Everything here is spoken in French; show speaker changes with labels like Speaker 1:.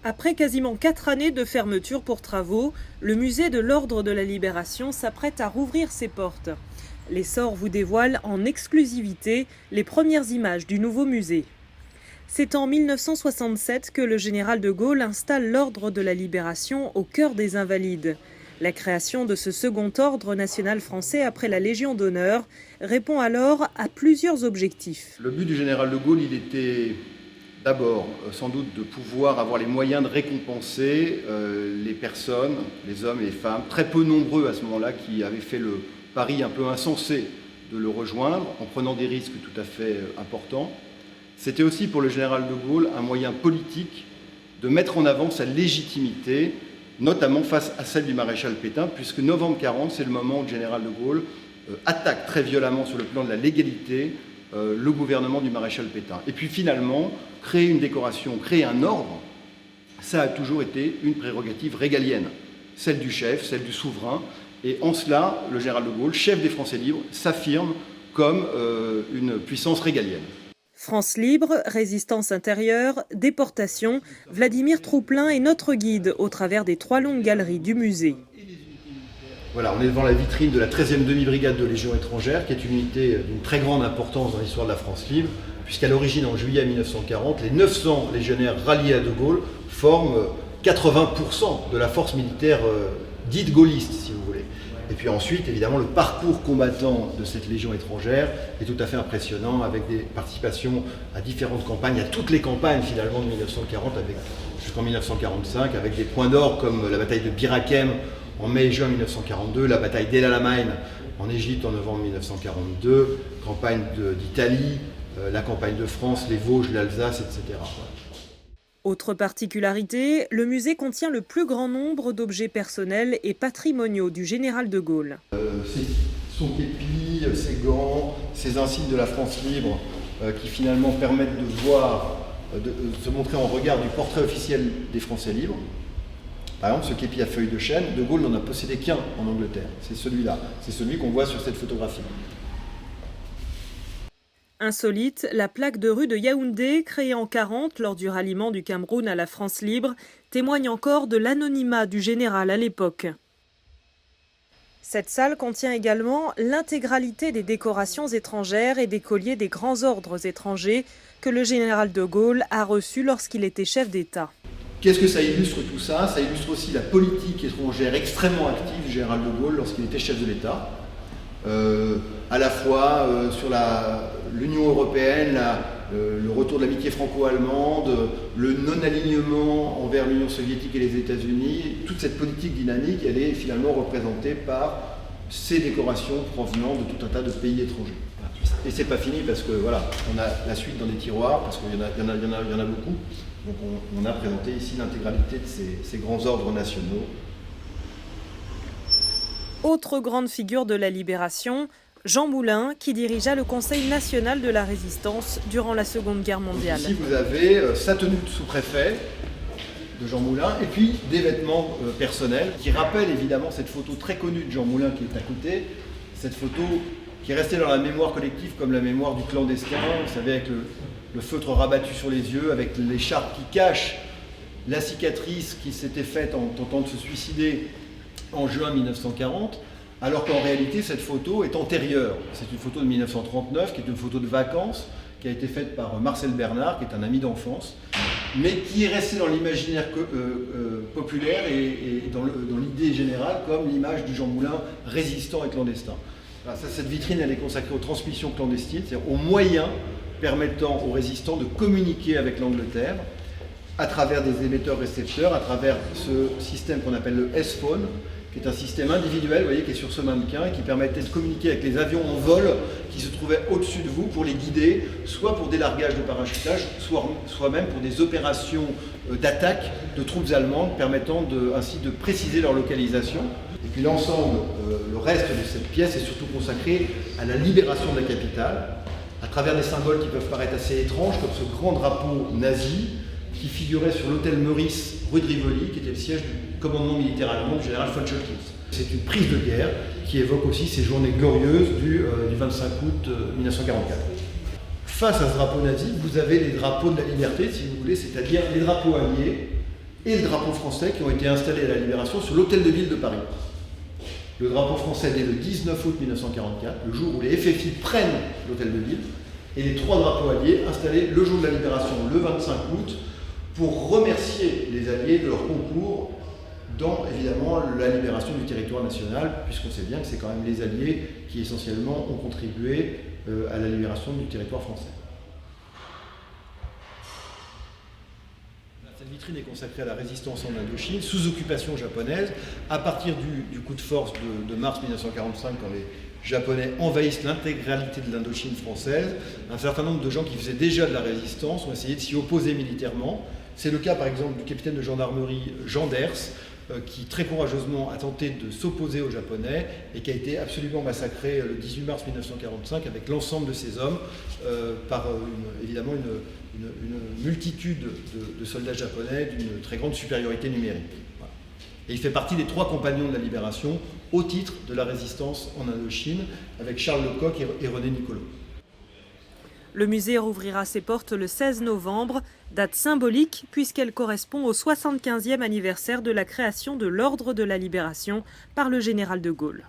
Speaker 1: Après quasiment 4 années de fermeture pour travaux, le musée de l'Ordre de la Libération s'apprête à rouvrir ses portes. L'Essor vous dévoile en exclusivité les premières images du nouveau musée. C'est en 1967 que le général de Gaulle installe l'Ordre de la Libération au cœur des Invalides. La création de ce second ordre national français après la Légion d'honneur répond alors à plusieurs objectifs.
Speaker 2: Le but du général de Gaulle, il était d'abord sans doute de pouvoir avoir les moyens de récompenser les personnes, les hommes et les femmes, très peu nombreux à ce moment-là, qui avaient fait le pari un peu insensé de le rejoindre en prenant des risques tout à fait importants. C'était aussi pour le général de Gaulle un moyen politique de mettre en avant sa légitimité, notamment face à celle du maréchal Pétain, puisque novembre 40, c'est le moment où le général de Gaulle attaque très violemment sur le plan de la légalité le gouvernement du maréchal Pétain. Et puis finalement, créer une décoration, créer un ordre, ça a toujours été une prérogative régalienne, celle du chef, celle du souverain. Et en cela, le général de Gaulle, chef des Français libres, s'affirme comme une puissance régalienne.
Speaker 1: France libre, résistance intérieure, déportation, Vladimir Trouplin est notre guide au travers des 3 longues galeries du musée.
Speaker 2: Voilà, on est devant la vitrine de la 13e demi-brigade de Légion étrangère, qui est une unité d'une très grande importance dans l'histoire de la France libre, puisqu'à l'origine, en juillet 1940, les 900 légionnaires ralliés à De Gaulle forment 80% de la force militaire dite gaulliste, si vous voulez. Et puis ensuite, évidemment, le parcours combattant de cette Légion étrangère est tout à fait impressionnant, avec des participations à différentes campagnes, à toutes les campagnes finalement de 1940 jusqu'en 1945, avec des points d'or comme la bataille de Bir Hakeim en mai et juin 1942, la bataille d'El Alamein en Égypte en novembre 1942, campagne d'Italie, la campagne de France, les Vosges, l'Alsace, etc.
Speaker 1: Autre particularité, le musée contient le plus grand nombre d'objets personnels et patrimoniaux du général de Gaulle.
Speaker 2: Son képi, ses gants, ses insignes de la France libre qui finalement permettent de voir, de se montrer en regard du portrait officiel des Français libres. Par exemple, ce képi à feuilles de chêne, de Gaulle n'en a possédé qu'un en Angleterre. C'est celui-là, c'est celui qu'on voit sur cette photographie.
Speaker 1: Insolite, la plaque de rue de Yaoundé, créée en 1940 lors du ralliement du Cameroun à la France libre, témoigne encore de l'anonymat du général à l'époque. Cette salle contient également l'intégralité des décorations étrangères et des colliers des grands ordres étrangers que le général de Gaulle a reçus lorsqu'il était chef d'État.
Speaker 2: Qu'est-ce que ça illustre tout ça? Ça illustre aussi la politique étrangère extrêmement active du général de Gaulle lorsqu'il était chef de l'État. À la fois sur l'Union européenne, le retour de l'amitié franco-allemande, le non-alignement envers l'Union soviétique et les États-Unis, toute cette politique dynamique, elle est finalement représentée par ces décorations provenant de tout un tas de pays étrangers. Et c'est pas fini parce que voilà, on a la suite dans des tiroirs, parce qu'il y en a beaucoup. Donc on a présenté ici l'intégralité de ces grands ordres nationaux.
Speaker 1: Autre grande figure de la Libération, Jean Moulin, qui dirigea le Conseil national de la résistance durant la Seconde Guerre mondiale.
Speaker 2: Ici, vous avez sa tenue de sous-préfet de Jean Moulin et puis des vêtements personnels qui rappellent évidemment cette photo très connue de Jean Moulin qui est à côté. Cette photo qui est restée dans la mémoire collective comme la mémoire du clandestin, vous savez, avec le feutre rabattu sur les yeux, avec l'écharpe qui cache la cicatrice qui s'était faite en tentant de se suicider en juin 1940, alors qu'en réalité cette photo est antérieure. C'est une photo de 1939 qui est une photo de vacances qui a été faite par Marcel Bernard, qui est un ami d'enfance, mais qui est restée dans l'imaginaire populaire et dans l'idée générale comme l'image du Jean Moulin résistant et clandestin. Alors ça, cette vitrine elle est consacrée aux transmissions clandestines, c'est-à-dire aux moyens permettant aux résistants de communiquer avec l'Angleterre à travers des émetteurs-récepteurs, à travers ce système qu'on appelle le S-Phone, qui est un système individuel, vous voyez, qui est sur ce mannequin et qui permettait de communiquer avec les avions en vol qui se trouvaient au-dessus de vous pour les guider, soit pour des largages de parachutage, soit même pour des opérations d'attaque de troupes allemandes permettant ainsi de préciser leur localisation. Et puis l'ensemble, le reste de cette pièce est surtout consacré à la libération de la capitale, à travers des symboles qui peuvent paraître assez étranges, comme ce grand drapeau nazi qui figurait sur l'hôtel Meurice, rue de Rivoli, qui était le siège du commandement militaire allemand du général von Schultz. C'est une prise de guerre qui évoque aussi ces journées glorieuses du 25 août 1944. Face à ce drapeau nazi, vous avez les drapeaux de la liberté, si vous voulez, c'est-à-dire les drapeaux alliés et le drapeau français qui ont été installés à la Libération sur l'Hôtel de Ville de Paris. Le drapeau français dès le 19 août 1944, le jour où les FFI prennent l'Hôtel de Ville, et les 3 drapeaux alliés installés le jour de la Libération, le 25 août, pour remercier les Alliés de leur concours dans, évidemment, la libération du territoire national, puisqu'on sait bien que c'est quand même les Alliés qui, essentiellement, ont contribué à la libération du territoire français. Cette vitrine est consacrée à la résistance en Indochine, sous occupation japonaise, à partir du coup de force de mars 1945, quand les Japonais envahissent l'intégralité de l'Indochine française. Un certain nombre de gens qui faisaient déjà de la résistance ont essayé de s'y opposer militairement. C'est le cas par exemple du capitaine de gendarmerie Jean Ders, qui très courageusement a tenté de s'opposer aux Japonais et qui a été absolument massacré le 18 mars 1945 avec l'ensemble de ses hommes par évidemment une multitude de soldats japonais d'une très grande supériorité numérique. Voilà. Et il fait partie des 3 compagnons de la Libération au titre de la résistance en Indochine avec Charles Lecoq et René Nicolot.
Speaker 1: Le musée rouvrira ses portes le 16 novembre, date symbolique puisqu'elle correspond au 75e anniversaire de la création de l'Ordre de la Libération par le général de Gaulle.